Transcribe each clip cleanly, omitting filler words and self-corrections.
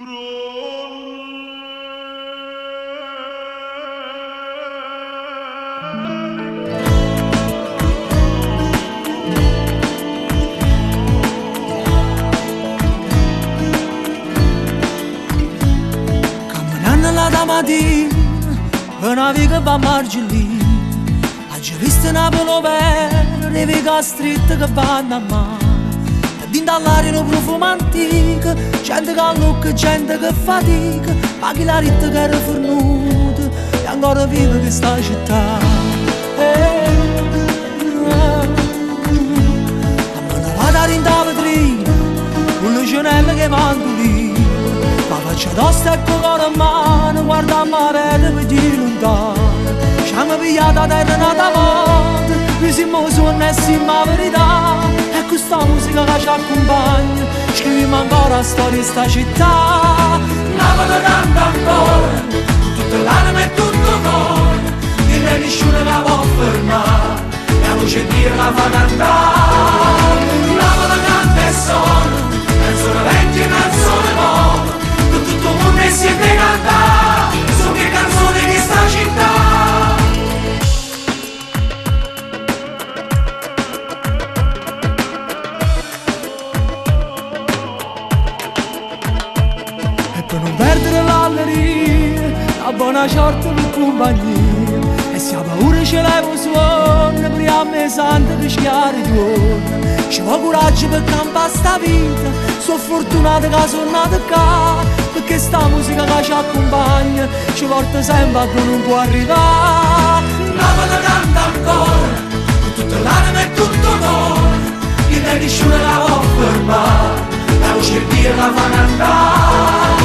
Camminando là da mattina, una vita va a margine, ha già visto Napoli per le vie strette che vanno a mare. Dintre all'aria un profumo antico, gente che lucca, gente che fatica, ma chi la ritta che era fornuta e ancora vive questa città. A me ne vado a rintare vetrina, con le cenelle che manco lì, ma faccio tosta e con la mano, guarda la pelle per di lontano. Ci hanno pigliato a terra nata morte, noi siamo sonno e siamo la verità. E questa musica che ci accompagna, scriviamo ancora la storia di sta città. Napoli canta ancora, con tutta l'anima e tutto il cuore, e nessuno la può fermare, e la luce di Dio la fa cantare. Napoli canta e suona, canzone vecchia e canzone nuova, con tutto il mondo insieme cantare, sono che canzoni di sta città. Per non perdere l'alleria, la buona sorte per compagnia. E se ha paura ce l'hai un suono, prima a me sante che schiari torna. Ci vuole coraggio per campare sta vita, sono fortunata che sono nata qua, perché sta musica che ci accompagna ci porta sempre a dove non può arrivare. Napoli canta ancora, con tutta l'anima e tutto il cuore, e nessuno la può fermare, la luce di Dio la fa cantare.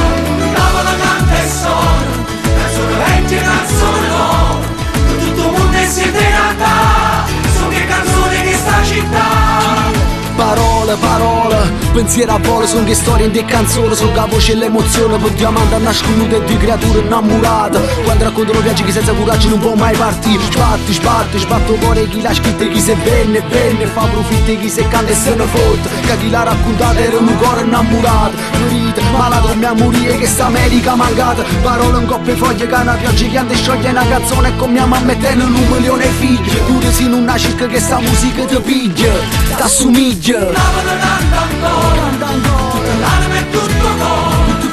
Napoli canta e suona, canzone vecchia e canzone nuova, con tutto il mondo insieme cantare, sono che canzoni di sta città. Parole, parole, pensiero a volo, sono che storie in te canzoni, sono che voce e l'emozione, per diamante nasconuto e due creature innamorate. Quando raccontano viaggi che senza coraggio non può mai partire. Sbatto cuore chi l'ha scritto e chi se venne, fa profitti chi se canta e se ne fotte, che chi l'ha raccontata era un cuore innamorato, ferito, malato come a morire che sta America mancata. Parole in coppe foglie che una pioggia che ande scioglie una canzone e con mia mamma e te un milione di figli, pure se in una circa che sta musica ti piglia, t'assomiglia. Napoli canta ancora, l'anima è tutto cuore,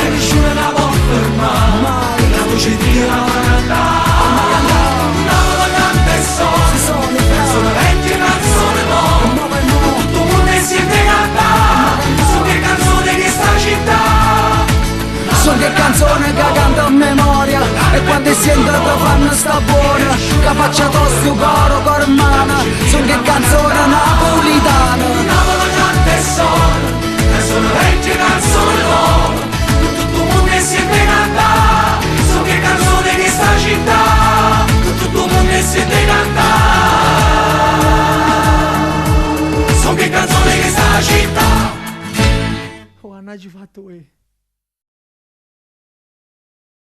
e nessuno la può fermare, la voce di Dio la fa cantare. Napoli canta e suona, canzone vecchia e canzone nuova, tutto il mondo insieme cantare, sono che canzoni di sta città. Sono che canzone che canto a memoria, e quando sento che fanno sta buona, che faccia tosto coro mano, sono che canzone napolitana. Napoli canta e suona, canzone vecchia e canzone nuova, con tutto il mondo insieme cantare, sono che canzoni di sta città, con tutto il mondo insieme cantare, sono che canzoni di sta città. Oh, hanno fatto